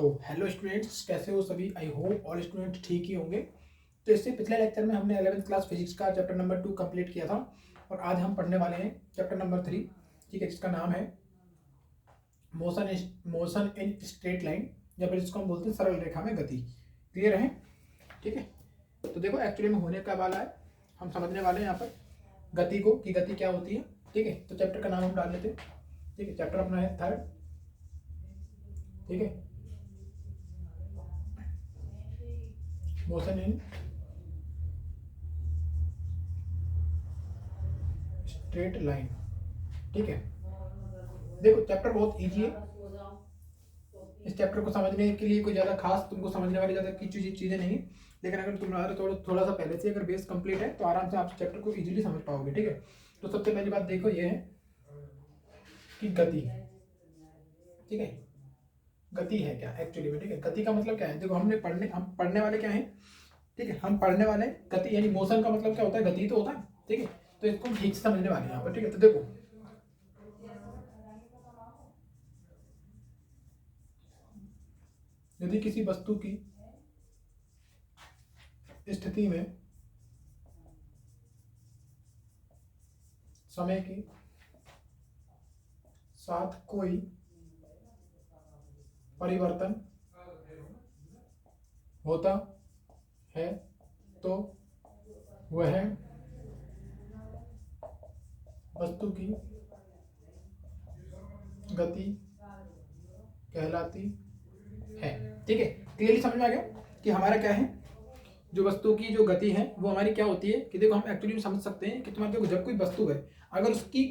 तो hello students, कैसे हो सभी। आई होप ऑल स्टूडेंट ठीक ही होंगे। तो इससे पिछले लेक्चर में हमने 11th क्लास फिजिक्स का चैप्टर नंबर 2 कंप्लीट किया था और आज हम पढ़ने वाले हैं चैप्टर नंबर 3, ठीक है, जिसका नाम है मोशन इन स्ट्रेट लाइन, या फिर जिसको हम बोलते हैं सरल रेखा में गति। क्लियर है? ठीक है। तो देखो एक्चुअली में होने का वाला है, हम समझने वाले हैं यहाँ पर गति को कि गति क्या होती है। ठीक है, तो चैप्टर का नाम हम डाल लेते हैं। ठीक है, चैप्टर अपना है 3rd। ठीक है, मोशन इन स्ट्रेट लाइन। ठीक है, देखो चैप्टर बहुत इजी है। इस चैप्टर को समझने के लिए कोई ज़्यादा खास तुमको समझने वाली ज़्यादा की चीज़ें नहीं, लेकिन अगर तुम्हारा थोड़ा सा पहले से अगर बेस कंप्लीट है तो आराम से आप चैप्टर को इजीली समझ पाओगे। ठीक है, तो सबसे पहली बात देखो ये है कि गति। ठीक है, गति है क्या एक्चुअली में। ठीक है, गति का मतलब क्या है, देखो हम पढ़ने वाले क्या है। ठीक है, हम पढ़ने वाले गति यानी मोशन का मतलब क्या होता है, गति तो होता है। ठीक है, तो इसको हम ठीक से समझने वाले हैं यहाँ पर। ठीक है, तो देखो यदि किसी वस्तु की स्थिति में समय के साथ कोई परिवर्तन होता है तो वह वस्तु की गति कहलाती है। ठीक है, क्लियरली समझ में आ गया कि हमारा क्या है, जो वस्तु की जो गति है वो हमारी क्या होती है। कि देखो हम एक्चुअली में समझ सकते हैं कि तुम्हारे देखो जब कोई वस्तु है अगर उसकी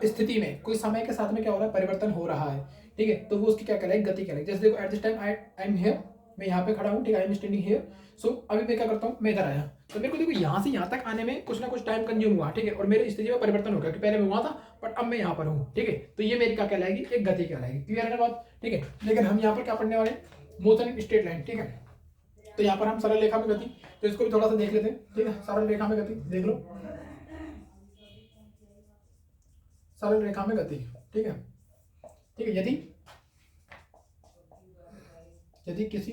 स्थिति में कोई समय के साथ में क्या हो रहा है, परिवर्तन हो रहा है। ठीक है, तो वो उसकी क्या कहलाएगी, गति कहलाएगी। जैसे देखो at this time I am here, मैं यहाँ पे खड़ा हूँ। ठीक है, आई एम स्टैंडिंग हियर। सो अभी मैं क्या करता हूँ, मैं इधर आया, तो मेरे को देखो यहाँ से यहाँ तक आने में कुछ ना कुछ टाइम कंज्यूम हुआ। ठीक है, और मेरी स्थिति में परिवर्तन हो गया कि पहले मैं वहाँ था बट अब मैं यहाँ पर हूँ। ठीक है, तो ये मेरी क्या कहलाएगी, एक गति कहलाएगी। क्लियर है ना बात। ठीक है, लेकिन हम यहाँ पर क्या पढ़ने वाले, मोशन इन स्ट्रेट लाइन। ठीक है, तो यहाँ पर हम सरल रेखा में गति, तो इसको भी थोड़ा सा देख लेते हैं। ठीक है, सरल रेखा में गति देख लो, सरल रेखा में गति। ठीक है, ठीक है, यदि किसी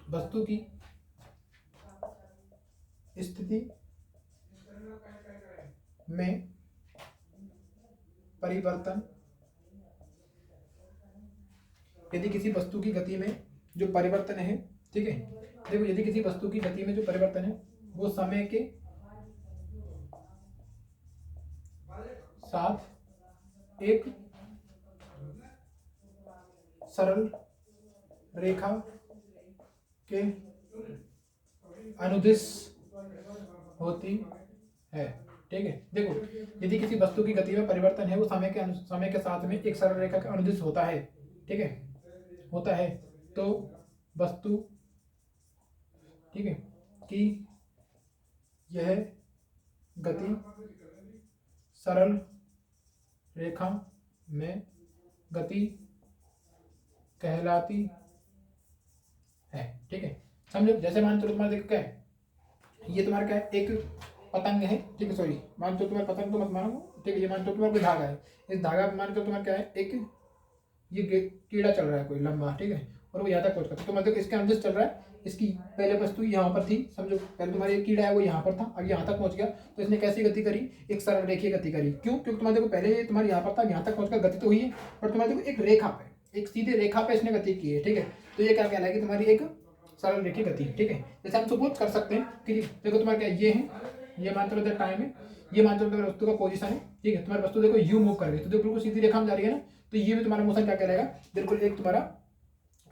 वस्तु की स्थिति में परिवर्तन, यदि किसी वस्तु की गति में जो परिवर्तन है। ठीक है, देखो यदि किसी वस्तु की गति में जो परिवर्तन है वो समय के साथ एक सरल रेखा के अनुदिश होती है। ठीक है, देखो यदि किसी वस्तु की गति में परिवर्तन है वो समय के साथ में एक सरल रेखा का अनुदिश होता है। ठीक है, होता है तो वस्तु, ठीक है, कि यह गति सरल रेखा में गति कहलाती है। ठीक है, समझो जैसे मान चलो तुम्हारा देखो क्या है, ये तुम्हारा क्या है, एक पतंग है। ठीक है, सॉरी मान चलो तुम्हारा पतंग तो मत मानो। ठीक है, ये मान चलो तुम्हारा कोई धागा है, इस धागा मान चलो तुम्हारा क्या है, एक ये कीड़ा चल रहा है कोई लंबा। ठीक है, और वो यहाँ तक पहुँच तो मतलब इसके अंदर चल रहा है। इसकी पहले वस्तु यहाँ पर थी, समझो पहले तुम्हारा एक कीड़ा है वो यहाँ पर था, अब यहाँ तक पहुँच गया, तो इसने कैसी गति करी, एक सरल रेखीय गति करी। क्यों? क्योंकि तुम्हारे देखो पहले तुम्हारे यहाँ पर था, यहाँ तक पहुँचकर गति तो हुई है, पर तुम्हारे देखो एक रेखा पे, एक सीधे रेखा पे इसने गति की है। ठीक है, तो ये क्या कहलाएगी, तुम्हारी एक सरल रेखीय गति। ठीक है, जैसे हम सपोज कर सकते हैं कि देखो तुम्हारा क्या ये है, ये मान चलो टाइम है, ये मान चलो तुम्हारे वस्तु का पोजीशन है। ठीक है, तुम्हारी वस्तु देखो यू मूव कर रही है, तो देखो बिल्कुल सीधी रेखा में जा रही है ना, तो ये भी तुम्हारा मोशन क्या कहलाएगा, बिल्कुल एक तुम्हारा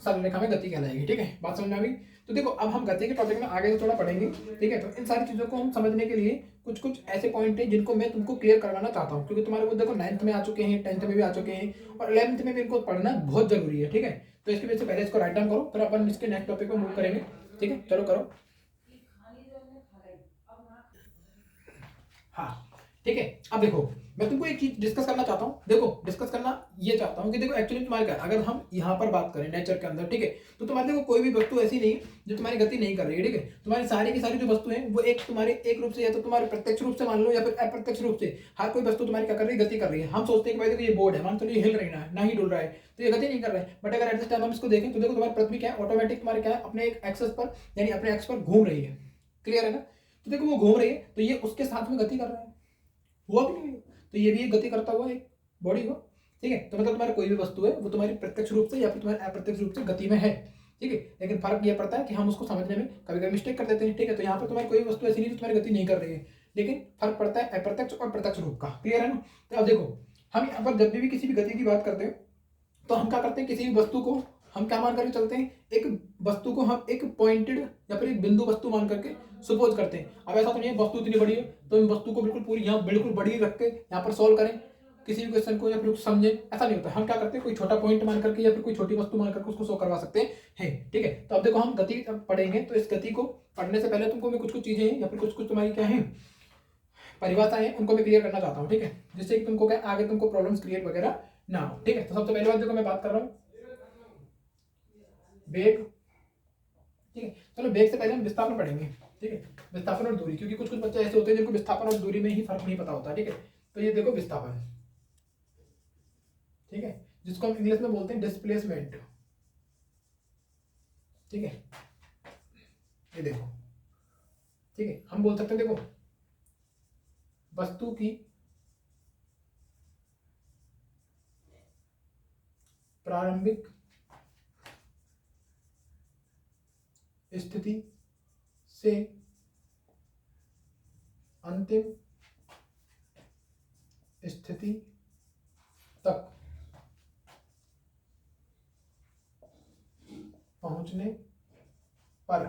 सरल रेखा में गति कहलाएगी। ठीक है, बात समझ में आ गई। तो देखो अब हम गति के टॉपिक में आगे से थोड़ा पढ़ेंगे। ठीक है, तो इन सारी चीजों को हम समझने के लिए कुछ कुछ ऐसे पॉइंट है जिनको मैं तुमको क्लियर करवाना चाहता हूँ, क्योंकि तुम्हारे को देखो 9th में आ चुके हैं, 10th में भी आ चुके हैं, और 11th में भी इनको पढ़ना बहुत जरूरी है। ठीक है, तो इसके वजह से पहले इसको राइट डाउन करो, फिर अपन इसके नेक्स्ट टॉपिक पर मूव करेंगे। ठीक है, चलो करो। हाँ ठीक है, अब देखो मैं तुमको एक चीज डिस्कस करना चाहता हूँ, देखो डिस्कस करना ये चाहता हूँ कि देखो एक्चुअली तुम्हारे क्या, अगर हम यहाँ पर बात करें नेचर के अंदर, ठीक है, तो तुम्हारे देखो कोई भी वस्तु ऐसी नहीं जो तुम्हारी गति नहीं कर रही है, ठीक है। तुम्हारी सारी की सारी जो वस्तु है वो एक तुम्हारे एक रूप से या तो तुम्हारे प्रत्यक्ष रूप से मान लो या फिर अप्रत्यक्ष रूप से हर कोई वस्तु तुम्हारी क्या कर रही है, गति कर रही है। हम सोचते हैं कि भाई देखो ये बोर्ड है, मान चलो ये हिल रही ना ही डुल रहा है, तो ये गति नहीं कर रहा है, बट अगर एट दिस टाइम हम इसको देखें तो देखो तुम्हारी पृथ्वी क्या है, ऑटोमेटिक तुम्हारे क्या है, अपने एक एक्सेस पर यानी अपने एक्स पर घूम रही है। क्लियर है ना? तो देखो वो घूम रही है तो ये उसके साथ में गति कर रहा है, हुआ कि नहीं? तो ये भी एक गति करता हुआ एक बॉडी को, ठीक है। तो मतलब तुम्हारी कोई भी वस्तु है वो तुम्हारी प्रत्यक्ष रूप से या फिर तुम्हारे अप्रत्यक्ष रूप से गति में है, ठीक है। लेकिन फर्क ये पड़ता है कि हम उसको समझने में कभी कभी मिस्टेक कर देते हैं, ठीक है। तो यहाँ पर तुम्हारी कोई वस्तु ऐसी नहीं जो तुम्हारी गति नहीं कर रही है, लेकिन फर्क पड़ता है अप्रत्यक्ष और प्रत्यक्ष रूप का। क्लियर है ना? तो अब देखो हम यहाँ पर जब भी किसी भी गति की बात करते हैं तो हम क्या करते हैं, किसी भी वस्तु को हम क्या मान करके चलते हैं, एक वस्तु को हम एक पॉइंटेड या फिर एक बिंदु वस्तु मान करके सपोज करते हैं। अब ऐसा तो नहीं है वस्तु इतनी बड़ी है तो इन वस्तु को बिल्कुल पूरी यहाँ बिल्कुल बड़ी रख के यहाँ पर सॉल्व करें किसी भी क्वेश्चन को या फिर समझे, ऐसा नहीं होता। हम क्या करते हैं, कोई छोटा पॉइंट मान करके या फिर कोई छोटी वस्तु मान करके उसको सॉल्व करवा सकते हैं, ठीक है। तो अब देखो हम गति पढ़ेंगे तो इस गति को पढ़ने से पहले तुमको मैं कुछ कुछ चीजें या फिर कुछ कुछ तुम्हारी क्या है परिभाषाएं हैं उनको मैं क्लियर करना चाहता हूँ, ठीक है, जिससे कि तुमको क्या आगे तुमको प्रॉब्लम्स क्रिएट वगैरह ना हो, ठीक है। तो सबसे पहले बात देखो मैं बात कर रहा हूँ वेग, ठीक है। चलो वेग से पहले हम विस्थापन पढ़ेंगे, ठीक है, विस्थापन और दूरी, क्योंकि कुछ कुछ बच्चे ऐसे होते हैं जिनको विस्थापन और दूरी में ही फर्क नहीं पता होता, ठीक है। तो ये देखो विस्थापन, ठीक है, जिसको हम इंग्लिश में बोलते हैं डिस्प्लेसमेंट, ठीक है। ये देखो, ठीक है, हम बोल सकते हैं देखो वस्तु की प्रारंभिक स्थिति से अंतिम स्थिति तक पहुंचने पर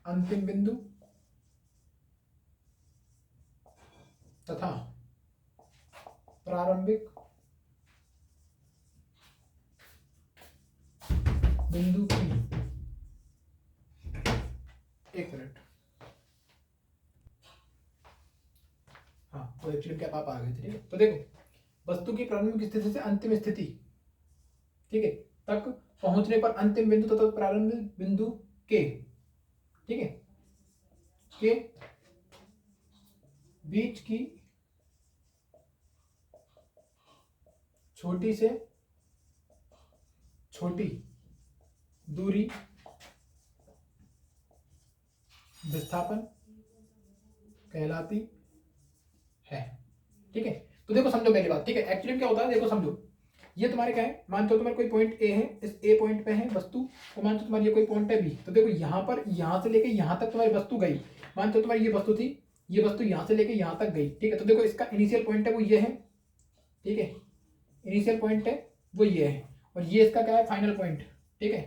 अंतिम बिंदु तथा प्रारंभिक बिंदु की, एक मिनट, हाँ तो एक्चुअली क्या पापा आ गए थे, ठीक है। तो देखो वस्तु की प्रारंभिक स्थिति से अंतिम स्थिति, ठीक है, तक पहुंचने पर अंतिम बिंदु तथा प्रारंभिक बिंदु के, ठीक है, के बीच की छोटी से छोटी दूरी विस्थापन कहलाती है, ठीक है। तो देखो समझो पहली बात, ठीक है, एक्चुअली क्या होता है, देखो समझो ये तुम्हारे क्या है, मान लो तुम्हारे कोई पॉइंट ए है, इस ए पॉइंट पे है वस्तु, तो मान लो तुम्हारी ये कोई पॉइंट है बी, तो देखो यहाँ पर यहाँ से लेके यहाँ तक तुम्हारी वस्तु गई, मान लो तुम्हारी ये वस्तु थी, ये वस्तु यहाँ से लेके यहाँ तक गई, ठीक है। तो देखो इसका इनिशियल पॉइंट है वो ये है, ठीक है, इनिशियल पॉइंट है वो ये है, और ये इसका क्या है फाइनल पॉइंट, ठीक है,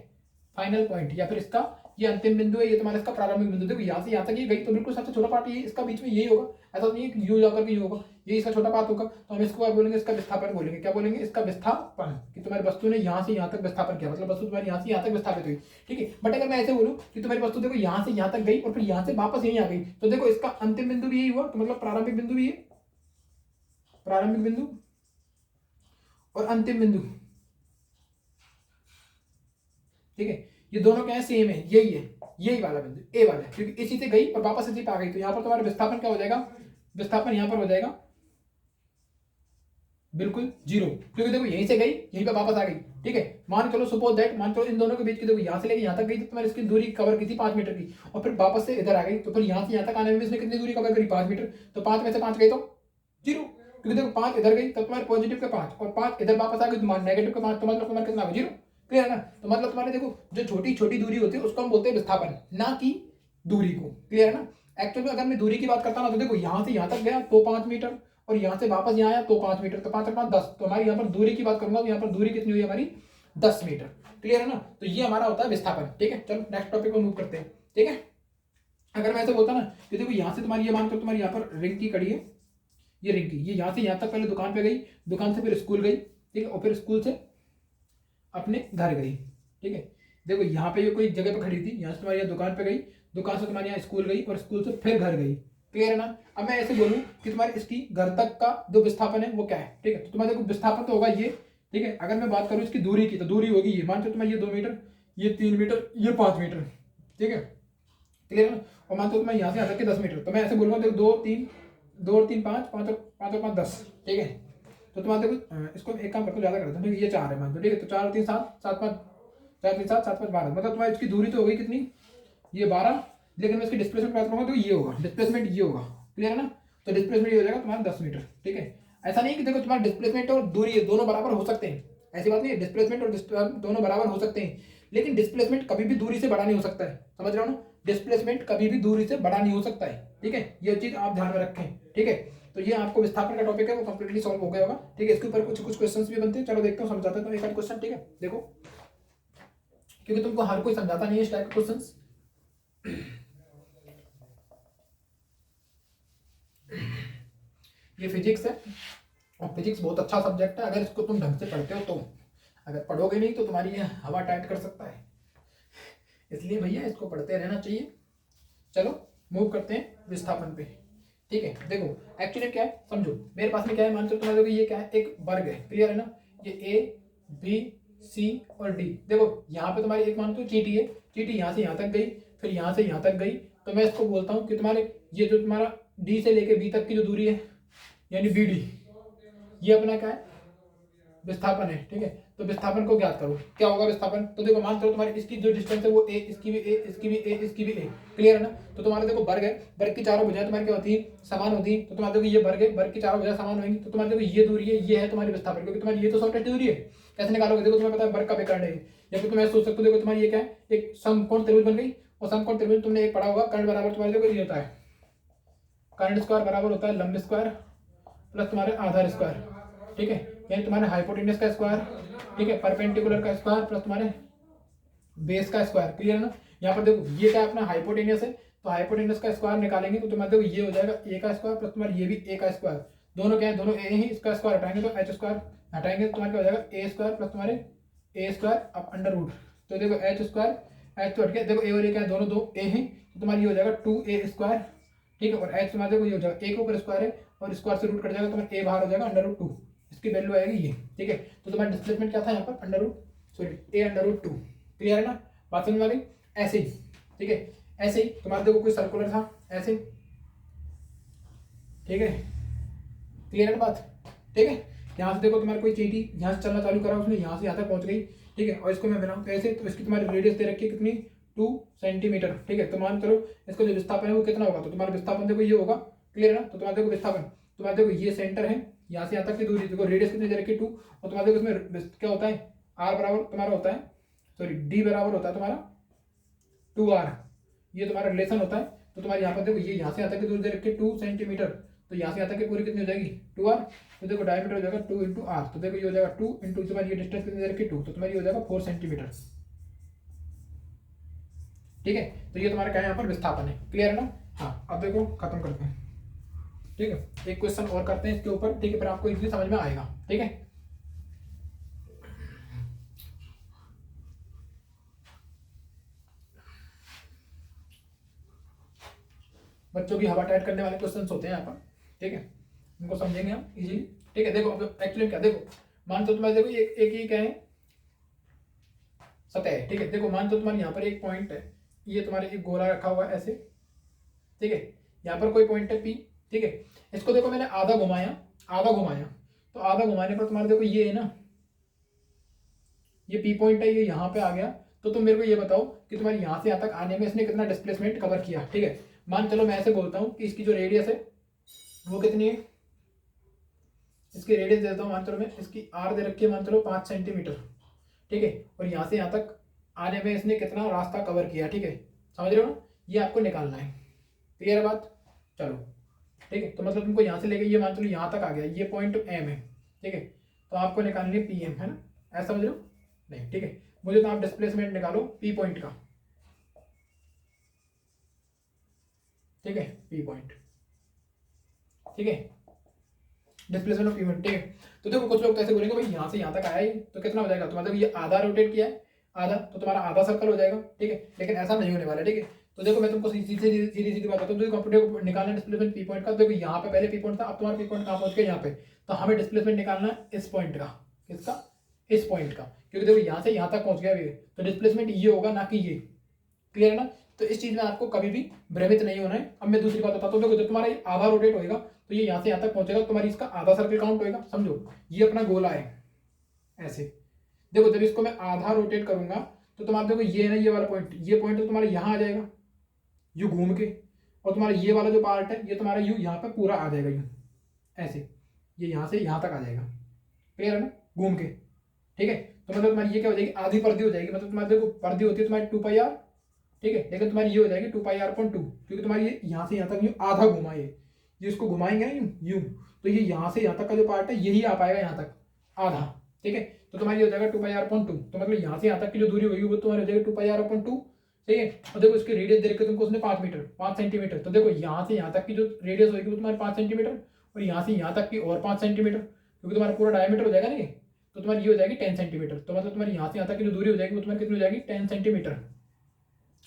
फाइनल पॉइंट या फिर इसका ये अंतिम बिंदु है, ये तुम्हारा इसका प्रारंभिक बिंदु। देखो यहाँ से यहाँ तक ये गई तो बिल्कुल सबसे छोटा पार्ट ये इसका बीच में यही होगा, ऐसा नहीं है कि यूं जाकर के यूं होगा, ये इसका छोटा पार्ट होगा, तो हम इसको क्या बोलेंगे, इसका विस्थापन बोलेंगे। क्या बोलेंगे? इसका विस्थापन, कि तुम्हारी वस्तु ने यहाँ से यहाँ तक विस्थापन किया, मतलब वस्तु तुम्हारी यहाँ से यहाँ तक विस्थापित हुई, ठीक है। बट अगर मैं ऐसे बोलूँ कि तुम्हारी वस्तु देखो यहाँ से यहाँ तक गई और फिर यहाँ से वापस यहीं आ गई, तो देखो इसका अंतिम बिंदु भी यही हुआ, तो मतलब प्रारंभिक बिंदु भी ये, प्रारंभिक बिंदु और अंतिम बिंदु, ठीक है, ये दोनों क्या है, सेम है, यही है, यही वाला बिंदु ए वाला है, क्योंकि इसी से गई और वापस इसी पे आ गई, तो यहाँ पर तुम्हारा विस्थापन क्या हो जाएगा, विस्थापन यहाँ पर हो जाएगा बिल्कुल जीरो, क्योंकि देखो यहीं से गई यहीं पे वापस आ गई, ठीक है। मान चलो सपोज दैट, मान चलो इन दोनों के बीच की देखो यहाँ से लेके यहाँ तक गई तो तुम्हारी इसकी दूरी कवर की थी 5 मीटर की, और फिर वापस से इधर आ गई, तो फिर यहाँ से यहाँ तक आने में इसने कितनी दूरी कवर करी, 5 मीटर, तो 5 में से 5 गई तो जीरो, क्योंकि देखो 5 इधर गई तब तुम्हारे पॉजिटिव के 5 और 5 इधर वापस आ गई तुम्हारे नेगेटिव के 5, तो मतलब तुम्हारा कितना जीरो। क्लियर है ना? तो मतलब तुम्हारे देखो जो छोटी छोटी दूरी होती है उसको हम बोलते हैं विस्थापन, ना कि दूरी को। क्लियर है ना? एक्चुअली अगर मैं दूरी की बात करता ना तो देखो यहाँ से यहाँ तक गया तो 5 मीटर और यहाँ से वापस यहाँ आया तो 5 मीटर, तो 5 और 5 10, तो हमारी यहाँ पर दूरी की बात करूंगा तो यहाँ पर दूरी कितनी हुई हमारी 10 मीटर। क्लियर है ना? तो ये हमारा होता है विस्थापन। ठीक है, चलो नेक्स्ट टॉपिक को मूव करते हैं। ठीक है, अगर मैं ऐसे बोलता ना कि देखो यहाँ से तुम्हारी ये मानकर तुम्हारी यहाँ पर रिंग की कड़ी है, ये रिंग की, ये यहाँ से यहाँ तक पहले दुकान पे गई, दुकान से फिर स्कूल गई, ठीक है, और फिर स्कूल से अपने घर गई। ठीक है, देखो यहाँ पे ये कोई जगह पे खड़ी थी, यहाँ से तुम्हारी यहाँ दुकान पे गई, दुकान से तुम्हारे यहाँ स्कूल गई और स्कूल से फिर घर गई। क्लियर है ना। अब मैं ऐसे बोलूँ कि तुम्हारे इसकी घर तक का जो विस्थापन है वो क्या है, ठीक है। तो तुम्हारे देखो विस्थापन तो होगा ये, ठीक है। अगर मैं बात करूँ इसकी दूरी की, तो दूरी होगी ये, मान लो तुम्हारे ये 2 मीटर, ये 3 मीटर, ये 5 मीटर, ठीक है। क्लियर है ना। और मान लो मैं यहाँ से यहाँ तक के 10 मीटर, तो मैं ऐसे बोलूँगा देखो 2 और 3 5, 5 और 5 10, ठीक है। तो तुम्हारे देखो इसको एक काम करते हो, ज़्यादा करते हैं, ये 4 है मान लो, ठीक है। तो 4 और 3 7, 7 5, 4 3 7, 7 5 12, मतलब तुम्हारी इसकी दूरी तो हो गई कितनी, ये 12। लेकिन मैं इसकी डिस्प्लेसमेंट बात करूँगा तो ये होगा, डिस्प्लेसमेंट ये होगा। क्लियर है ना। तो डिस्प्लेसमेंट ये हो जाएगा तुम्हारा 10 मीटर, ठीक है। ऐसा नहीं कि देखो तुम्हारा डिस्प्लेसमेंट और दूरी है दोनों बराबर हो सकते हैं, ऐसी बात नहीं है। डिस्प्लेसमेंट और दोनों बराबर हो सकते हैं, लेकिन डिस्प्लेसमेंट कभी भी दूरी से बड़ा नहीं हो सकता है, समझ रहे हो ना। डिस्प्लेसमेंट कभी भी दूरी से बड़ा नहीं हो सकता है, ठीक है। ये चीज आप ध्यान में रखें, ठीक है। तो ये आपको विस्थापन का टॉपिक है वो कंप्लीटली सॉल्व हो गया होगा, ठीक है। इसके ऊपर कुछ कुछ क्वेश्चंस भी बनते हैं, चलो देखते हैं, समझाता हूं एक आध क्वेश्चन, ठीक है। देखो, क्योंकि तुमको हर कोई समझाता नहीं है इस टाइप के क्वेश्चंस। ये फिजिक्स है, और फिजिक्स बहुत अच्छा सब्जेक्ट है अगर इसको तुम ढंग से पढ़ते हो तो। अगर पढ़ोगे नहीं तो तुम्हारी ये हवा टाइट कर सकता है, इसलिए भैया इसको पढ़ते रहना चाहिए। चलो मूव करते हैं विस्थापन पे, ठीक है। देखो एक्चुअली क्या है समझो, मेरे पास में क्या है, मान लो तुम्हारे ये क्या है, एक वर्ग है। क्लियर है ना। ये ए बी सी और डी। देखो यहाँ पे तुम्हारी एक मान लो चीटी है, चीटी यहाँ से यहाँ तक गई, फिर यहाँ से यहाँ तक गई, तो मैं इसको बोलता हूँ कि तुम्हारे ये जो तुम्हारा डी से लेके बी तक की जो दूरी है, यानी बी डी, ये अपना क्या है, विस्थापन है, ठीक है। तो विस्थापन को ज्ञात करो, क्या होगा विस्थापन। तो देखो मान लो तुम्हारी इसकी जो डिस्टेंस है वो ए, इसकी भी ए, इसकी भी ए, इसकी भी ए। क्लियर है ना। तो तुम्हारे देखो वर्ग है, वर्ग की चारों भुजाएं तुम्हारी क्या होती है, समान होती है। तो तुम्हारे देखो ये वर्ग है, वर्ग की चारों भुजाएं समान होंगी, तो तुम्हारे देखो ये दूरी है, ये है तुम्हारी विस्थापन, क्योंकि तुम्हारी ये तो शॉर्टेस्ट दूरी है। कैसे निकालोगे, देखो तुम्हें पता है वर्ग का विकर्ण है, या फिर तुम ऐसे सोच सकते हो, देखो तुम्हारी ये क्या है, एक समकोण त्रिभुज बन गई। और समकोण त्रिभुज तुमने एक पढ़ा होगा, कर्ण बराबर तुम्हारे देखो ये होता है, कर्ण स्क्वायर बराबर होता है लंब स्क्वायर प्लस तुम्हारे आधार स्क्वायर, ठीक है। यानी तुम्हारे हाइपोटेन्यूस का स्क्वायर, ठीक है, परपेंडिकुलर का स्क्वायर प्लस तुम्हारे बेस का स्क्वायर। क्लियर है ना। यहाँ पर देखो ये क्या है, अपना हाइपोटेन्यूस है, तो हाइपोटेन्यूस का स्क्वायर निकालेंगे तो तुम्हारे देखो ये हो जाएगा ए का स्क्वायर प्लस तुम्हारे ये भी ए का स्क्वायर। दोनों क्या है, दोनों ए ही, इसका स्क्वायर हटाएंगे तो एच स्क्वायर, हटाएंगे तो तुम्हारे क्या हो जाएगा ए स्क्वायर प्लस तुम्हारे ए स्क्वायर अब अंडर रूट। तो देखो एच स्क्वायर, एच तो हट गया, देखो ए और ए क्या है, दोनों दो ए हैं, तो तुम्हारी ये हो जाएगा 2a स्क्वायर, ठीक है। और एच तुम्हारे देखो ये हो जाएगा ए के ऊपर स्क्वायर है और स्क्वायर से रूट कट जाएगा, तुम्हारे ए बाहर हो जाएगा अंडर रूट 2, इसकी वैल्यू आएगी ये, ठीक है। तो तुम्हारा डिस्प्लेसमेंट क्या था यहाँ पर, under root sorry A under root 2। Clear है ना, बात समझ में आ गई। ऐसे ही, ठीक है, ऐसे ही तुम्हारे देखो कोई सर्कुलर था ऐसे, ठीक है। क्लियर है ना बात, ठीक है। यहाँ से देखो तुम्हारे कोई चीटी यहाँ से चलना चालू करा, उसने यहाँ से यहाँ तक पहुंच गई, ठीक है। और इसको मैं बनाऊँ कैसे, तो इसकी तुम्हारी रेडियस दे रखी है कितनी, 2 सेंटीमीटर, ठीक है। तो मान करो इसका जो विस्थापन है वो कितना होगा, तो तुम्हारा विस्थापन देखो ये होगा। क्लियर है ना। तो तुम्हारे देखो विस्थापन, तुम्हारे देखो ये सेंटर है, यहाँ से यहाँ तक की दूरी, देखो रेडियस कितनी दे रखी है 2, और तुम्हारे देखो इसमें क्या होता है, आर बराबर तुम्हारा होता है, सॉरी डी बराबर होता है तुम्हारा 2r, ये तुम्हारा रिलेशन होता है। तो तुम्हारे यहाँ पर देखो ये यहाँ से यहाँ तक की दूरी दे रखी है 2 सेंटीमीटर, तो यहाँ से यहाँ तक की पूरी कितनी हो जाएगी 2r। तो देखो डायमीटर हो जाएगा 2 इंटू आर, तो देखो ये हो जाएगा 2 इंटू तुम्हारी ये डिस्टेंस कितनी दे रखी है 2, तो तुम्हारी हो जाएगा 4 सेंटीमीटर, ठीक है। तो ये तुम्हारा क्या है यहाँ पर विस्थापन है। क्लियर है ना। हाँ अब देखो खत्म करते हैं, ठीक है। एक क्वेश्चन और करते हैं इसके ऊपर, ठीक है, फिर आपको इजीली समझ में आएगा, ठीक है। बच्चों की हवा टाइट करने वाले क्वेश्चन होते हैं यहाँ पर, ठीक है, उनको समझेंगे हम इजीली, ठीक है। देखो एक्चुअली क्या, देखो मान तो तुम्हारे देखो एक ही क्या है, सतह है, ठीक है। देखो मान तो तुम्हारे यहाँ पर एक पॉइंट है, ये तुम्हारे एक गोला रखा हुआ है ऐसे, ठीक है। यहाँ पर कोई पॉइंट है P, ठीक है। इसको देखो मैंने आधा घुमाया, आधा घुमाया, तो आधा घुमाने पर तुम्हारे देखो ये है ना, ये P पॉइंट है, ये यहाँ पे आ गया। तो तुम मेरे को ये बताओ कि तुम्हारे यहाँ से यहाँ तक आने में इसने कितना डिस्प्लेसमेंट कवर किया, ठीक है। मान चलो मैं ऐसे बोलता हूँ कि इसकी जो रेडियस है वो कितनी है, इसकी रेडियस देता हूँ, मान चलो मैं इसकी आर दे रखी है, मान चलो 5 सेंटीमीटर, ठीक है। और यहाँ से यहाँ तक आने में इसने कितना रास्ता कवर किया, ठीक है, समझ रहे हो ना। ये आपको निकालना है। क्लियर है बात, चलो ठीक है। तो मतलब तुमको यहाँ से लेके ये मान चलो यहाँ तक आ गया, ये पॉइंट एम है, ठीक है। तो आपको निकालनी है पी एम, है ना, ऐसा समझ रहे हो नहीं, ठीक है। मुझे तो आप डिस्प्लेसमेंट निकालो पी पॉइंट का, ठीक है, पी पॉइंट, ठीक है, डिस्प्लेसमेंट ऑफ पी पॉइंट, ठीक है। तो देखो कुछ लोग तो ऐसे बोलेंगे भाई यहाँ से यहाँ तक आया ही तो कितना हो जाएगा, तो मतलब ये आधा रोटेट किया है, आधा, तो तुम्हारा आधा सर्कल हो जाएगा, ठीक है। लेकिन ऐसा नहीं होने वाला, ठीक है। तो देखो मैं तुमको सीधी सीधी बात बताता हूँ, देखो देखो निकालना डिस्प्लेसमेंट पी पॉइंट का। देखो यहाँ पे पहले पी पॉइंट था, अब तुम्हारा पी पॉइंट कहाँ पहुंच गया, यहाँ पे। तो हमें डिस्प्लेसमेंट निकालना है इस पॉइंट का, किसका, इस पॉइंट का, क्योंकि देखो यहाँ से यहाँ तक पहुंच गया ये, तो डिस्प्लेसमेंट ये होगा ना कि ये। क्लियर है ना। तो इस चीज में आपको कभी भी भ्रमित नहीं होना है। अब मैं दूसरी बात बताता हूँ, देखो जब तुम्हारा ये आधा रोटेट होएगा तो ये यहाँ से यहाँ तक पहुंचेगा, तुम्हारी इसका आधा सर्कल काउंट होएगा, समझो। ये अपना गोला है ऐसे। देखो जब इसको मैं आधा रोटेट करूंगा तो तुम्हारा देखो ये है ना, ये वाला पॉइंट, ये पॉइंट तो तुम्हारा यहाँ आ जाएगा यू घूम के, और तुम्हारा ये वाला जो पार्ट है ये तुम्हारा यू यहाँ पे पूरा आ जाएगा यू ऐसे, ये यहाँ से यहाँ तक आ जाएगा। क्लियर है ना, घूम के, ठीक है। तो मतलब तुम्हारी ये क्या हो जाएगी, आधी पर्दी हो जाएगी। मतलब तुम्हारी देखो पर्दी होती है तुम्हारी 2πr, ठीक है। लेकिन तुम्हारी ये हो जाएगी 2πr/2, क्योंकि तुम्हारी ये यहाँ से यहाँ तक यूँ आधा घुमा, ये इसको घुमाएंगे ना यूँ, तो ये यहाँ से यहाँ तक का जो पार्ट है यही आ पाएगा यहाँ तक आधा, ठीक है। तो तुम्हारी ये हो जाएगा 2πr/2। तो मतलब यहाँ से यहाँ तक की जो दूरी होगी वो तुम्हारी हो जाएगी 2πr/2, ठीक है। और देखो इसकी रेडियस दे रखी है तुमको उसने 5 मीटर 5 सेंटीमीटर। तो देखो यहाँ से यहाँ तक की जो रेडियस होगी वो तुम्हारी 5 सेंटीमीटर, और यहाँ से यहाँ तक की और 5 सेंटीमीटर, क्योंकि तुम्हारा पूरा डायमीटर हो जाएगा ना ये। तो तुम्हारी ये हो जाएगी 10 सेंटीमीटर। तो मतलब तुम्हारी यहाँ से यहाँ तक की जो दूरी हो जाएगी वो तुम्हारी कितनी हो जाएगी, 10 सेंटीमीटर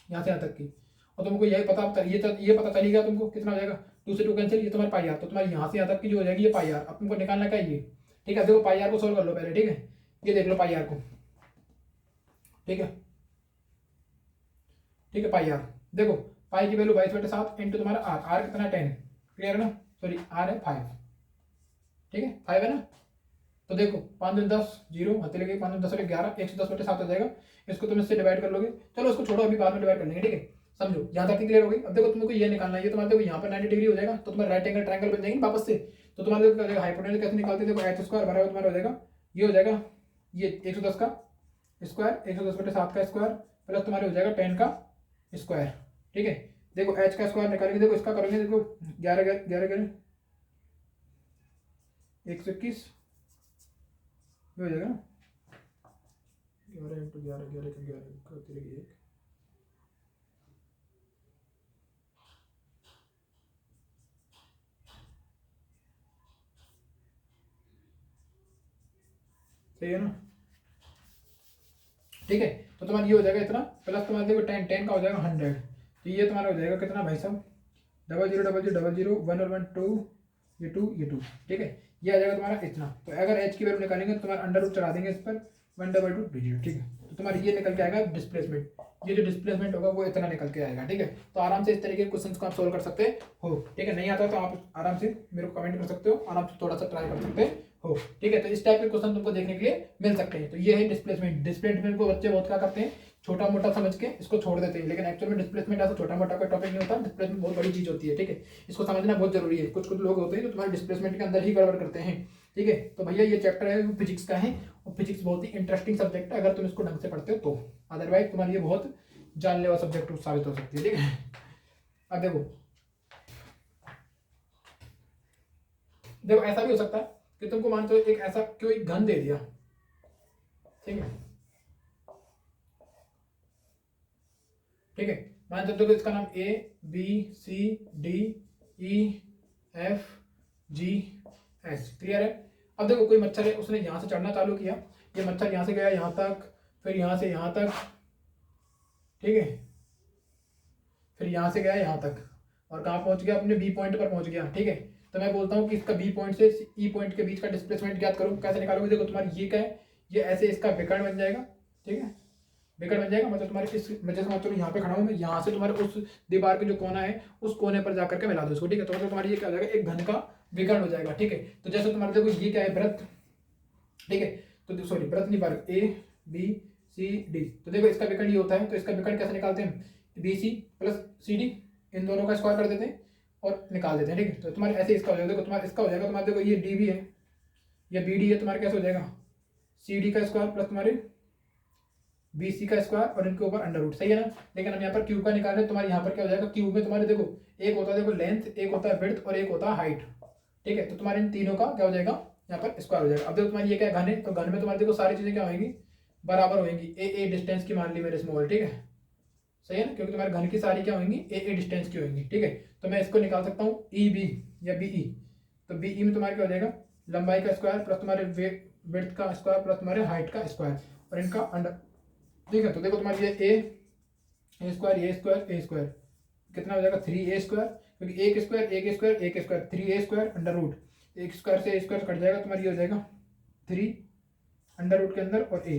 यहाँ से यहाँ तक की। और तुमको यही पता, ये पता चलेगा तुमको कितना हो जाएगा, 2 से 2 कैंसिल, ये तुम्हारा πr। तो तुम्हारी यहाँ से यहाँ तक की जो हो जाएगी ये πr। अब तुमको निकालना क्या है ये, ठीक है। देखो πr को सोल्व कर लो पहले, ठीक है। ये देख लो πr को, ठीक है, ठीक है। πr देखो, पाई की वैल्यू 22/7 इंटू तुम्हारा r कितना 10। क्लियर है ना, सॉरी r है 5, ठीक है 5 है ना। तो देखो 5 दूनी 10, 0 हथे लगे, 5 दूनी 10 11, 110/7 हो जाएगा। इसको तुम इससे डिवाइड कर लोगे, चलो उसको छोड़ो, अभी बाद में डिवाइड कर लेंगे, ठीक है। समझो यहाँ तक क्लियर हो गई। अब देखो तुमको ये निकालना है, ये तुम्हारे देखो यहाँ पर 90 डिग्री हो जाएगा, तो तुम्हारा राइट एंगल ट्रायंगल बन जाएंगे वापस से। तो तुम्हारे देखो क्या हो जाएगा, हाइपोटेन्यूज कैसे निकालते हैं, देखो h² बराबर तुम्हारा हो जाएगा, ये हो जाएगा ये 110 का स्क्वायर, 110/7 का स्क्वायर, प्लस तुम्हारे हो जाएगा 10 का स्क्वायर, ठीक है। देखो h का स्क्वायर निकालेंगे, देखो इसका करेंगे, देखो 11 11 121 हो जाएगा ना, 11 × 11 11 × 11 1 सही है ना, ठीक है। तो तुम्हारा ये हो जाएगा इतना, प्लस तुम्हारा देखो 10 का हो जाएगा 100। तो ये तुम्हारा हो जाएगा कितना भाई साहब, 000000 1 और 1 2, ये 2 ये 2, ठीक है। ये आ जाएगा तुम्हारा इतना। तो अगर h की वैल्यू निकालेंगे तो तुम्हारा अंडर रूट चढ़ा देंगे इस पर 1/2, ठीक है। तो तुम्हारा ये निकल के आएगा डिस्प्लेसमेंट, ये जो डिस्प्लेसमेंट होगा वो इतना निकल के आएगा, ठीक है। तो आराम से इस तरीके के क्वेश्चंस को आप सोल्व कर सकते हो, ठीक है। नहीं आता तो आप आराम से मेरे को कमेंट कर सकते हो, आराम से थोड़ा सा ट्राई कर सकते हो, ठीक है। तो इस टाइप के क्वेश्चन तुमको देखने के लिए मिल सकते हैं। तो ये है डिस्प्लेसमेंट। डिस्प्लेसमेंट को बच्चे बहुत क्या करते हैं, छोटा मोटा समझ के इसको छोड़ देते हैं, लेकिन एक्चुअल में डिस्प्लेसमेंट ऐसा छोटा मोटा कोई टॉपिक नहीं होता। डिस्प्लेसमेंट बहुत बड़ी चीज होती है, ठीक है। इसको समझना बहुत जरूरी है। कुछ लोग होते हैं जो तुम्हारे डिस्प्लेसमेंट के अंदर ही गड़बड़ करते हैं, ठीक है। तो भैया ये चैप्टर है वो फिजिक्स का है, और फिजिक्स बहुत ही इंटरेस्टिंग सब्जेक्ट है अगर तुम इसको ढंग से पढ़ते हो तो। अदरवाइज तुम्हारे लिए बहुत जानलेवा सब्जेक्ट साबित हो सकती है, ठीक है। अब देखो देखो ऐसा भी हो सकता है कि तुमको मान लो एक ऐसा कोई घन दे दिया, ठीक है, ठीक है। मान सकते हो कि इसका नाम A B C D E F G H, clear है। अब देखो कोई मच्छर है, उसने यहाँ से चढ़ना चालू किया, ये मच्छर यहाँ से गया यहाँ तक, फिर यहाँ से यहाँ तक, ठीक है, फिर यहाँ से गया यहाँ तक, और कहाँ पहुँच गया, अपने बी पॉइंट पर पहुँच गया, ठीक है। तो मैं बोलता हूँ कि इसका बी पॉइंट से ई पॉइंट के बीच का डिस्प्लेसमेंट ज्ञात करो। कैसे निकालोगे, देखो तुम्हारी ये क्या है, ये ऐसे इसका विकर्ण बन जाएगा, ठीक है, विकर्ण बन जाएगा। मतलब तुम्हारे इस वजह से मतलब यहाँ पे खड़ा हूँ मैं, यहाँ से तुम्हारे उस दीवार के जो कोना है उस कोने पर जाकर के मिला दो इसको, ठीक है। तो मतलब तुम्हारी ये क्या हो जाएगा, एक घन का विकर्ण हो जाएगा, ठीक है। तो जैसे तुम्हारे देखो ये क्या है, वृत्त, ठीक है। तो सॉरी वृत्त नहीं, वर्ग A B C D। तो देखो इसका विकर्ण ये होता है, तो इसका विकर्ण कैसे निकालते हैं, BC + CD, इन दोनों का स्क्वायर कर देते हैं और निकाल देते हैं, ठीक है। तो तुम्हारे ऐसे इसका हो जाएगा, देखो तुम्हारा इसका हो जाएगा, तुम्हारे देखो ये DB है, ये BD है, तुम्हारे कैसे हो जाएगा, CD का स्क्वायर प्लस तुम्हारे BC का स्क्वायर और इनके ऊपर अंडर रूट, सही है ना। लेकिन हम यहाँ पर क्यूब का निकाल रहे हैं, तुम्हारे यहाँ पर क्या हो जाएगा, क्यूब में तुम्हारे देखो एक होता है देखो लेंथ, एक होता है विड्थ और एक होता है हाइट, ठीक है। तो तुम्हारे इन तीनों का क्या हो जाएगा, यहाँ पर स्क्वायर हो जाएगा। अब देखो तुम्हारी ये क्या घन है, तो घन में तुम्हारे देखो सारी चीजें क्या होंगी, बराबर होंगी। ए डिस्टेंस की मान ली मैंने स्मॉल, ठीक है, सही है ना, क्योंकि तुम्हारे घन की सारी क्या होंगी, ए डिस्टेंस की होंगी, ठीक है। तो मैं इसको निकाल सकता हूँ EB या BE। तो BE में तुम्हारे क्या हो जाएगा, लंबाई का स्क्वायर प्लस तुम्हारे विड्थ का स्क्वायर प्लस तुम्हारे हाइट का स्क्वायर और इनका अंडर ठीक है। तो देखो तुम्हारी ये ए स्क्वायर ए स्क्वायर ए स्क्वायर कितना हो जाएगा 3a स्क्वायर, क्योंकि एक स्क्वायर एक स्क्वायर एक square 3a square under root, एक स्क्वायर से ए स्क्वायर कट जाएगा, तुम्हारी ये हो जाएगा 3 अंडर रूट के अंदर और ए,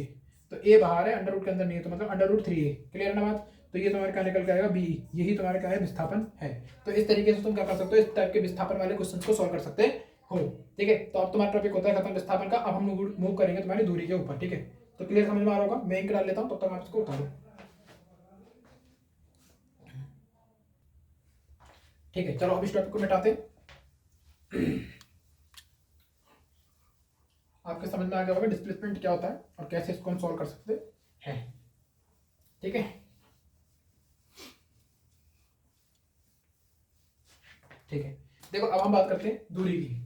तो ए बाहर है अंडर रूट के अंदर नहीं है, तो मतलब अंडर रूट 3a। क्लियर है ना बात? तो ये तुम्हारे क्या निकल के आएगा बी, यही तुम्हारे क्या है विस्थापन है। तो इस तरीके से तुम क्या कर सकते हो, इस टाइप के विस्थापन वाले क्वेश्चन को सॉल्व कर सकते हो। ठीक है, तो अब तुम्हारा टॉपिक होता है खत्म विस्थापन का। अब हम मूव करेंगे तुम्हारी दूरी के ऊपर। ठीक है, तो क्लियर समझ में आ रहा होगा। मैं इंक डाल लेता हूँ, तब तक आप इसको उतारो। ठीक है, चलो अब इस टॉपिक को मिटाते हैं। आपके समझ में आ गया होगा डिस्प्लेसमेंट क्या होता है और कैसे इसको हम सॉल्व कर सकते हैं। ठीक है, ठीक है। देखो अब हम बात करते हैं दूरी की।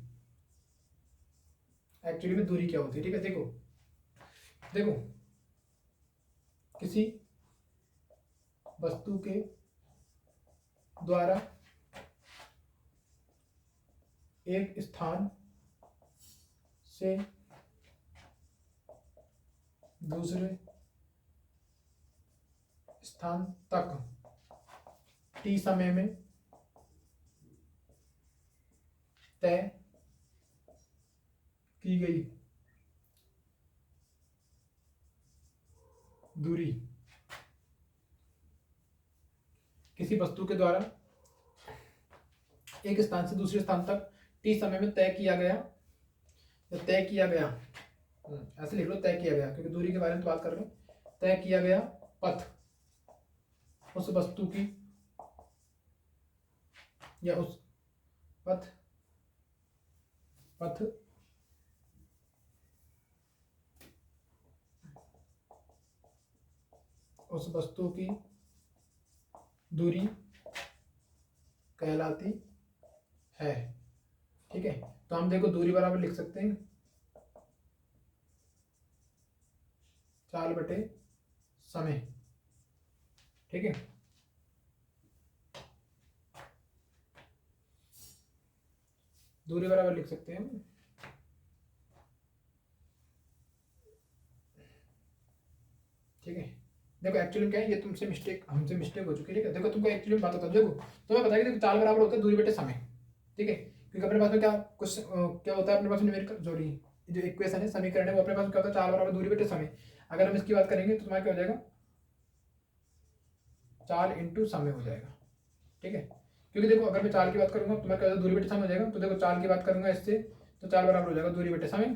एक्चुअली में दूरी क्या होती है? ठीक है, देखो देखो किसी वस्तु के द्वारा एक स्थान से दूसरे स्थान तक टी समय में तय की गई दूरी, किसी वस्तु के द्वारा एक स्थान से दूसरे स्थान तक टी समय में तय किया गया, तय किया गया, ऐसे लिख लो तय किया गया, क्योंकि दूरी के बारे में तो बात कर रहे हैं। तय किया गया पथ उस वस्तु की या उस पथ उस वस्तु की दूरी कहलाती है। ठीक है, तो हम देखो दूरी बराबर लिख सकते हैं 4 बटे समय। ठीक है, दूरी बराबर लिख सकते हैं। ठीक है, देखो एक्चुअली क्या है, ये तुमसे मिस्टेक हमसे मिस्टेक हो चुकी है। ठीक है, देखो तुमको एक्चुअली बात होता है, देखो तुम्हें पता है कि देखो 4 बराबर होता है दूरी बटे समय। ठीक है, क्योंकि अपने पास में क्या कुछ क्या होता है, अपने पास न्यूमेरिकल सॉरी जो इक्वेशन है समीकरण है वो अपने पास क्या होता है 4 बराबर दूरी बटे समय। अगर हम इसकी बात करेंगे तो तुम्हारा क्या हो जाएगा 4 इंटू समय हो जाएगा। ठीक है, क्योंकि देखो अगर मैं 4 की बात करूंगा तुम्हारा क्या दूरी बटे समय हो जाएगा, तो देखो 4 की बात करूंगा इससे तो 4 बराबर हो जाएगा दूरी बटे समय।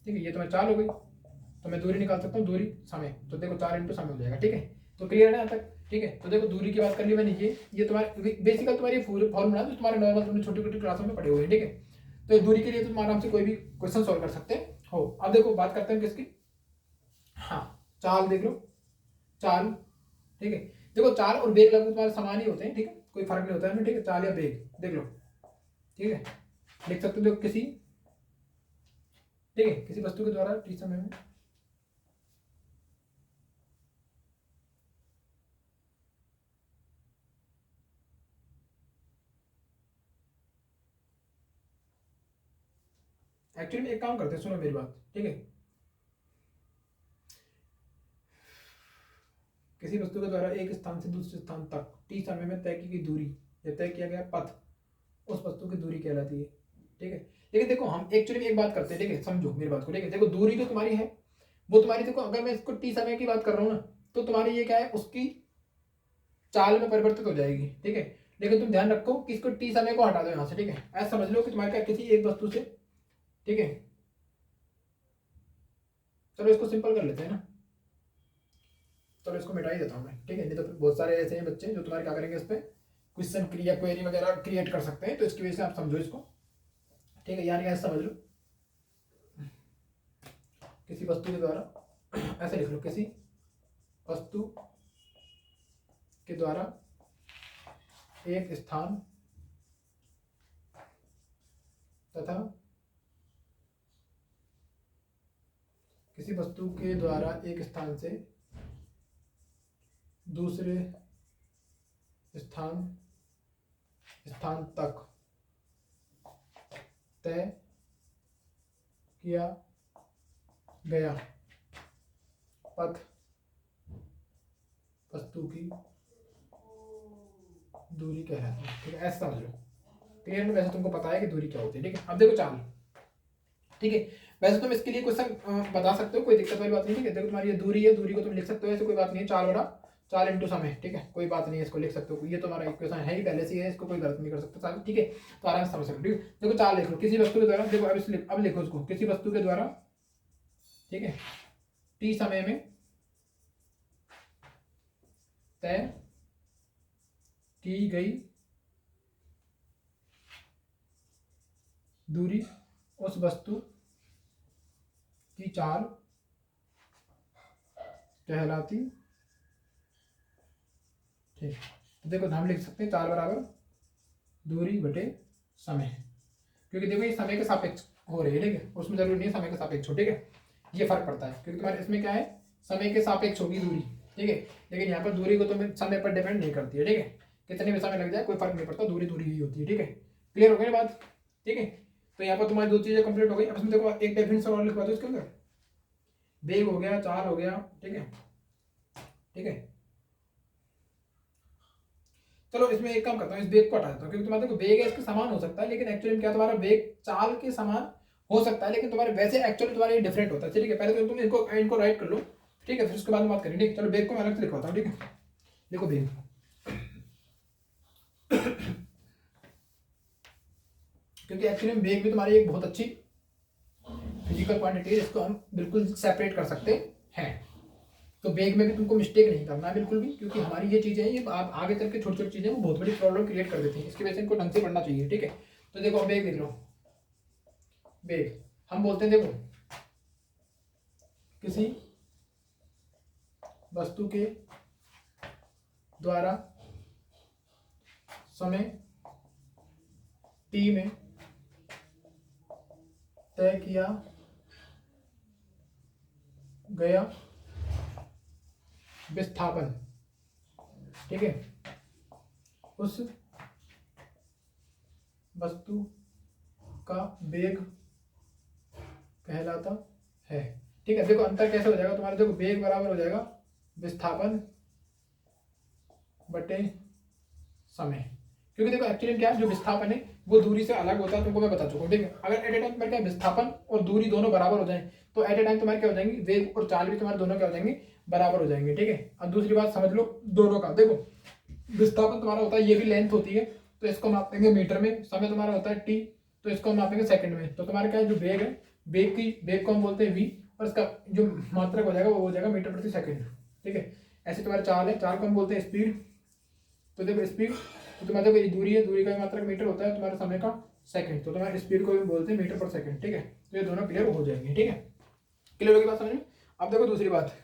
ठीक है, ये तो मैं 4 हो गई, तो मैं दूरी निकाल सकता हूँ दूरी समय, तो देखो 4 इंटू समय हो जाएगा। ठीक है, तो क्लियर है ना यहाँ तक? ठीक है, तो देखो दूरी की बात कर ली मैंने, ये तुम्हारे बेसिकल तुम्हारी फॉर्मूला जो तुम्हारे नॉर्मल तुमने छोटी छोटी क्लासों में पढ़े हुए हैं। ठीक है, तो दूरी के लिए तुम आराम से कोई भी क्वेश्चन सॉल्व कर सकते हो। अब देखो बात करते हैं किसकी, हाँ चाल देख लो, चाल। ठीक है, देखो चाल और वेग लगभग तुम्हारे समान ही होते हैं। ठीक है, कोई फर्क नहीं होता है। ठीक है, चाल या वेग देख लो। ठीक है, लिख सकते हो किसी, ठीक है, किसी वस्तु के द्वारा टी समय में एक्चुअली में एक काम करते हैं, सुनो मेरी बात। ठीक है, किसी वस्तु के द्वारा एक स्थान से दूसरे स्थान तक टी समय में तय की गई दूरी या तय किया गया पथ उस वस्तु की दूरी कहलाती है। ठीक है, लेकिन देखो हम एक्चुअली में एक बात करते हैं। ठीक है, समझो मेरी बात को। ठीक है, देखो दूरी जो तुम्हारी है वो तुम्हारी, देखो अगर मैं इसको टी समय की बात कर रहा हूँ ना, तो तुम्हारी ये क्या है उसकी चाल में परिवर्तित हो जाएगी। ठीक है, लेकिन तुम ध्यान रखो कि इसको टी समय को हटा दो यहाँ से। ठीक है, ऐसा समझ लो कि तुम्हारे क्या किसी एक वस्तु से, ठीक है, चलो इसको सिंपल कर लेते हैं ना, चलो इसको मिटा ही देता हूँ मैं। ठीक है, नहीं तो बहुत सारे ऐसे हैं बच्चे जो तुम्हारे क्या करेंगे इस पर क्वेश्चन क्रिया क्वेरी वगैरह क्रिएट कर सकते हैं, तो इसकी वजह से आप समझो इसको। ठीक है, यानी ऐसे समझ लो किसी वस्तु के द्वारा, ऐसे लिख लो किसी वस्तु के द्वारा एक स्थान तथा किसी वस्तु के द्वारा एक स्थान से दूसरे स्थान तक तय किया गया पथ वस्तु की दूरी कहलाती है। ठीक है, ऐसा समझ लो। क्लियर में? वैसे तुमको पता है कि दूरी क्या होती है। ठीक है, अब देखो चाल। ठीक है, वैसे तुम इसके लिए क्वेश्चन बता सकते हो, कोई दिक्कत वाली बात नहीं। ठीक है, देखो तुम्हारी ये दूरी है, दूरी को तुम लिख सकते हो, ऐसे कोई बात नहीं है। चाल बड़ा चाल इंटू समय। ठीक है, कोई बात नहीं है, इसको लिख सकते हो। ये तो हमारा इक्वेशन है ही पहले से ही है, इसको कोई गलत नहीं कर सकता। चाल, ठीक है, तो आराम से समझ सकते हो। देखो चाल लिख लो, किसी वस्तु के द्वारा, देखो अब लिखो उसको, किसी वस्तु के द्वारा, ठीक है, टी समय में तय की गई दूरी उस वस्तु की चाल कहलाती। ठीक, तो देखो हम लिख सकते हैं चाल बराबर दूरी बटे समय, क्योंकि देखो ये समय के सापेक्ष हो रही है। ठीक है, उसमें जरूरी नहीं है समय के सापेक्ष हो। ठीक है, ये फर्क पड़ता है, क्योंकि तुम्हारे इसमें क्या है, समय के सापेक्ष होगी दूरी। ठीक है, लेकिन यहाँ पर दूरी को तुम समय पर डिपेंड नहीं करती है। ठीक है, कितने भी समय लग जाए कोई फर्क नहीं पड़ता, दूरी दूरी ही होती है। ठीक है, क्लियर हो गई बात? ठीक है, तो यहाँ पर तुम्हारी दो चीजें कंप्लीट हो गई। अब इसमें देखो एक डेफिनेशन और लिखवा दो इसके अंदर, वेग हो गया, चाल हो गया। ठीक है, ठीक है, चलो इसमें एक काम करता हूँ, इस वेग को हटा देता हूँ, क्योंकि तुम्हारा देखो वेग है इसके समान हो सकता है, लेकिन एक्चुअली क्या तुम्हारा वेग चाल के समान हो सकता है, लेकिन तुम्हारे वैसे एक्चुअली तुम्हारे डिफरेंट होता है। ठीक है, पहले तो तुम इनको राइट कर लो। ठीक है, फिर उसके बाद में बात करेंगे। ठीक है, चलो वेग को मैं अलग से लिखवाता हूँ। ठीक है, देखो वेग, क्योंकि एक्चुअली वेग भी तुम्हारी एक बहुत अच्छी फिजिकल क्वांटिटी है, इसको हम बिल्कुल सेपरेट कर सकते हैं। तो वेग में भी तुमको मिस्टेक नहीं करना है बिल्कुल भी, क्योंकि हमारी ये चीजें हैं, ये आप आगे चल के छोटी छोटी चीजें वो बहुत बड़ी प्रॉब्लम क्रिएट कर देती हैं। इसकी वजह से इनको ढंग से पढ़ना चाहिए। ठीक है, तो देखो अब वेग देख लो। वेग हम बोलते हैं, देखो किसी वस्तु के द्वारा समय टी में तय किया गया विस्थापन, ठीक है, उस वस्तु का वेग कहलाता है। ठीक है, देखो अंतर कैसे हो जाएगा तुम्हारे, देखो वेग बराबर हो जाएगा विस्थापन बटे समय, क्योंकि देखो एक्चुअली क्या है, जो विस्थापन है वो दूरी से अलग होता है, तुमको मैं बता चुका हूँ। ठीक है, अगर एट ए टाइम तुम्हारे क्या विस्थापन और दूरी दोनों बराबर हो जाए, तो एट ए टाइम तुम्हारे क्या हो जाएंगे, वेग और चाल भी तुम्हारे दोनों क्या हो जाएंगे, बराबर हो जाएंगे। ठीक है, अब दूसरी बात समझ लो दोनों का, देखो विस्थापन तुम्हारा होता है, ये भी लेंथ होती है, तो इसको मापेंगे मीटर में, समय तुम्हारा होता है टी, तो इसको हम मापेंगे सेकंड में। तो तुम्हारा क्या है, जो वेग है, वेग को हम बोलते हैं वी, और इसका जो मात्रक हो जाएगा वो हो जाएगा मीटर प्रति सेकंड। ठीक है, ऐसे तुम्हारे चाल है, चाल को हम बोलते हैं स्पीड। तो देखो स्पीड, तो तुम्हारा देखो ये दूरी है, दूरी का मात्रक मीटर होता है, तुम्हारे समय का सेकंड, तो तुम्हारे स्पीड को भी बोलते हैं मीटर पर सेकंड। ठीक है, तो ये दोनों क्लियर हो जाएंगे। ठीक है, क्लियर होगी बात समझ में? अब देखो दूसरी बात,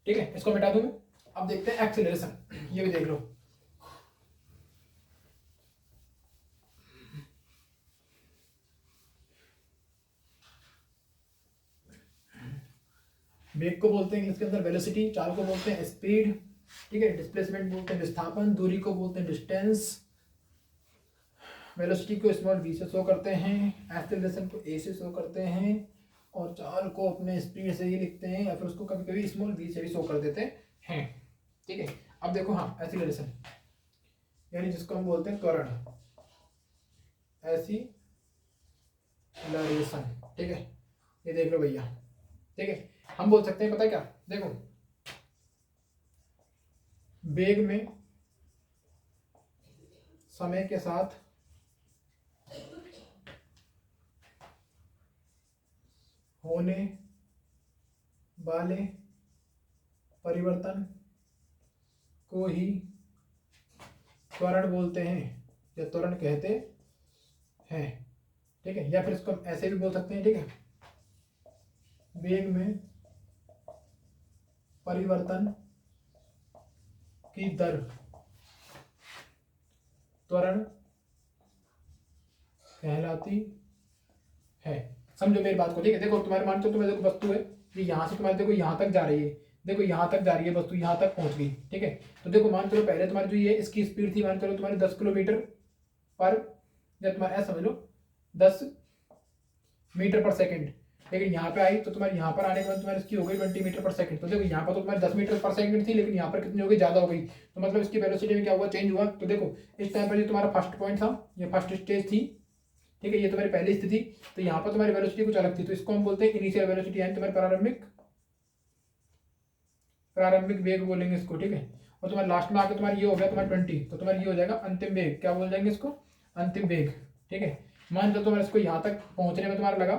ठीक है, इसको मिटा दूं मैं। अब देखते हैं एक्सेलरेशन, ये भी देख लो। वेग को बोलते हैं इंग्लिश के अंदर वेलोसिटी, चाल को बोलते हैं स्पीड। ठीक है, डिस्प्लेसमेंट बोलते हैं विस्थापन, दूरी को बोलते हैं डिस्टेंस, वेलोसिटी को स्मॉल v से शो करते हैं, एक्सेलरेशन को a से शो करते हैं, और चाल को अपने स्पीड से ही लिखते हैं, या फिर उसको कभी कभी स्मॉल v से भी शो कर देते हैं। ठीक है, अब देखो हाँ एक्सेलरेशन, यानी जिसको हम बोलते हैं त्वरण, एक्सीलरेशन। ठीक है, ये देख लो भैया। ठीक है, हम बोल सकते हैं पता है क्या, देखो वेग में समय के साथ होने वाले परिवर्तन को ही त्वरण बोलते हैं या त्वरण कहते हैं। ठीक है, या फिर इसको ऐसे भी बोल सकते हैं। ठीक है, वेग में परिवर्तन की दर त्वरण कहलाती है। समझो मेरी बात को। ठीक है, देखो तुम्हारे मान लो तुम्हारे देखो वस्तु है, ये यहाँ से तुम्हारे देखो यहाँ तक जा रही है, देखो यहाँ तक जा रही है वस्तु, यहाँ तक पहुंच गई। ठीक है, तो देखो मान चलो पहले तुम्हारी जो ये इसकी स्पीड थी, मान चलो तुम्हारी 10 किलोमीटर पर, या तुम्हारा ऐसा समझ लो 10 मीटर पर सेकंड, लेकिन यहाँ पे आई तो तुम्हारे यहाँ पर आने के बाद तुम्हारी इसकी हो गई 20 मीटर पर सेकंड। तो देखो यहाँ पर तो तुम्हारी 10 मीटर पर सेकंड थी, लेकिन यहाँ पर कितनी हो गई, ज़्यादा हो गई। तो मतलब इसकी वेलोसिटी में क्या हुआ, चेंज हुआ। तो देखो इस टाइम पर ये तुम्हारा फर्स्ट पॉइंट था, ये फर्स्ट स्टेज थी, ठीक है, ये तुम्हारी पहली स्थिति। तो यहाँ पर तुम्हारी वेलोसिटी कुछ अलग थी, तो इसको हम बोलते हैं इनिशियल वेलोसिटी, यानी तुम्हारे प्रारंभिक वेग बोलेंगे इसको, ठीक है। और तुम्हारे लास्ट में आके तुम्हारी ये हो गया तुम्हारा 20, तो तुम्हारी ये हो जाएगा अंतिम वेग, क्या बोल जाएंगे इसको, अंतिम वेग, ठीक है। मान लो तुम्हारे इसको यहाँ तक पहुंचने में तुम्हारा लगा,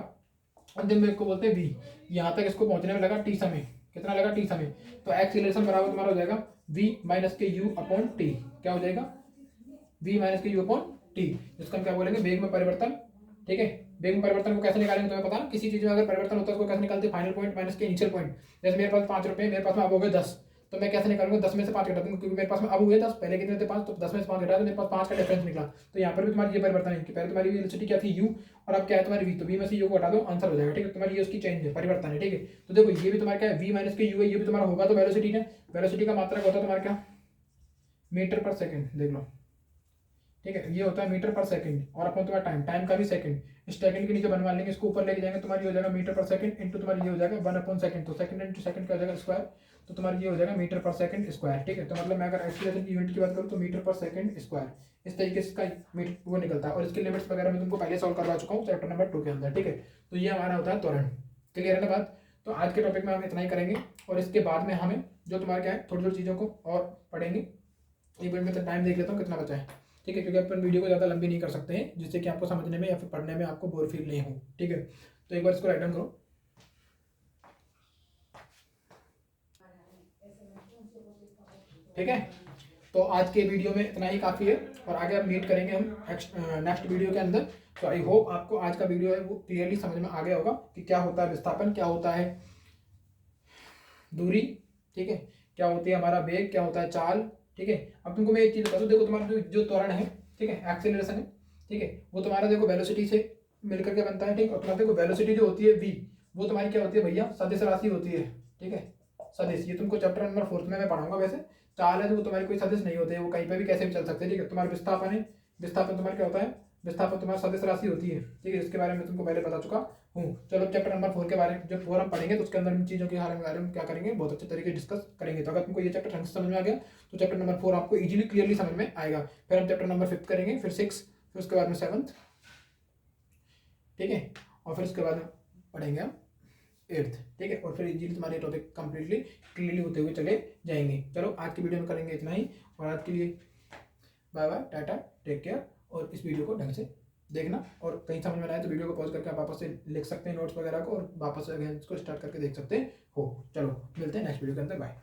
अंतिम वेग को बोलते हैं v, यहाँ तक इसको पहुंचने में लगा t समय, कितना लगा t समय। तो एक्सीलरेशन बराबर तुम्हारा हो जाएगा v माइनस के u अपॉन टी, क्या हो जाएगा v माइनस के u अपॉन टी, जिसको हम क्या बोलेंगे, वेग में परिवर्तन, ठीक है। वेग में परिवर्तन को कैसे निकालेंगे तुम्हें पता है, किसी चीज में अगर परिवर्तन होता है उसको कैसे निकालते हैं, फाइनल पॉइंट माइनस के इनिशियल पॉइंट। जैसे मेरे पास 5 रुपए, मेरे पास में अब हो गए 10, तो मैं कैसे निकालूंगा, 10 में से 5 घटा दूंगा, क्योंकि मेरे पास में अब हुए 10, पहले कितने थे 5, तो 10 में से 5 घटा तो मेरे पास 5 का डिफरेंस निकला। तो यहाँ पर भी तुम्हारी ये परिवर्तन है कि पहले तुम्हारी वेलोसिटी क्या थी u, और अब क्या है तुम्हारी v, तो v में से u को हटा दो, आंसर हो जाएगा, ठीक है। तुम्हारी ये उसकी चेंज है, परिवर्तन है, ठीक है। तो देखो ये भी तुम्हारा क्या है, v माइनस के u है, ये भी तुम्हारा होगा तो वेलोसिटी है, वेलोसिटी का मात्रक होता है तुम्हारा क्या, मीटर पर सेकंड, देख लो, ठीक है, ये होता है मीटर पर सेकंड। और अपना तुम्हारा टाइम, टाइम का भी सेकंड, इस सेकंड के नीचे बनवा लेंगे, इसको ऊपर लेके जाएंगे, तुम्हारी हो जाएगा मीटर पर सेकंड इंटू तुम्हारी ये हो जाएगा 1/सेकंड, तो सेकंड इंटू सेकंड क्या हो जाएगा स्क्वायर, तो तुम्हारी ये हो जाएगा मीटर पर सेकंड स्क्वायर, ठीक है। तो मतलब मैं अगर एक्सीलरेशन की यूनिट की बात करूँ तो मीटर पर सेकंड स्क्वायर, इस तरीके से इसका मीटर वो निकलता है। और इसके लिमिट्स वगैरह मैं तुमको पहले सॉल्व करवा चुका हूँ चैप्टर नंबर 2 के अंदर, ठीक है। तो ये हमारा होता है त्वरण, क्लियर है ना बात। तो आज के टॉपिक में हम इतना ही करेंगे, और इसके बाद में हमें जो तुम्हारा क्या है थोड़ी थोड़ी चीज़ों को और पढ़ेंगे। एक मिनट में तो टाइम देख लेता हूँ कितना बचा है, ठीक है, क्योंकि अपन वीडियो को ज़्यादा लंबी नहीं कर सकते हैं, जिससे कि आपको समझने में या फिर पढ़ने में आपको बोर फील नहीं हो, ठीक है। तो एक बार इसको राइट डाउन करो, ठीक है। तो आज के वीडियो में इतना ही काफ़ी है, और आगे अब मीट करेंगे हम नेक्स्ट वीडियो के अंदर। तो आई होप आपको आज का वीडियो है वो क्लियरली समझ में आ गया होगा कि क्या होता है विस्थापन, क्या होता है दूरी, ठीक है, क्या होती है हमारा वेग, क्या होता है चाल, ठीक है। अब तुमको मैं एक चीज़ बता दूँ, देखो तुम्हारा जो त्वरण है, ठीक है, एक्सेलरेशन है, ठीक है, वो तुम्हारा देखो वेलोसिटी से मिलकर के बनता है, ठीक है। और तुम्हारा देखो वेलोसिटी जो होती है v, वो तुम्हारी क्या होती है भैया, सदिश राशि होती है, ठीक है, सदिश। ये तुमको चैप्टर नंबर 4 में मैं पढ़ाऊंगा। वैसे चाल है तो वो तुम्हारी कोई सदिश नहीं होते, वो कहीं पर भी कैसे भी चल सकते हैं, ठीक है। तुम्हारा विस्थापन है, विस्थापन तुम्हारा क्या होता है, विस्थापन तुम्हारा सदिश राशि होती है, ठीक है, इसके बारे में तुमको पहले बता चुका हूँ। चलो चैप्टर नंबर 4 के बारे में जब 4 हम पढ़ेंगे तो उसके अंदर इन चीज़ों के बारे में क्या करेंगे, बहुत अच्छे तरीके डिस्कस करेंगे। तो अगर तुमको ये चैप्टर ढंग से समझ में आ गया तो चैप्टर नंबर 4 आपको इजीली क्लियरली समझ में आएगा। फिर हम चैप्टर नंबर 5 करेंगे, फिर 6, फिर उसके बाद में 7th, ठीक है, और फिर उसके बाद पढ़ेंगे हम 8th, ठीक है। और फिर इजीली तुम्हारे टॉपिक कंप्लीटली क्लियरली होते हुए चले जाएंगे। चलो आज की वीडियो में करेंगे इतना ही, और आज के लिए bye bye, tata, take care. और इस वीडियो को ढंग से देखना, और कहीं समझ में आए तो वीडियो को पॉज करके आप वापस से लिख सकते हैं नोट्स वगैरह को, और वापस से अगेन इसको स्टार्ट करके देख सकते हो। चलो मिलते हैं नेक्स्ट वीडियो के अंदर, बाय।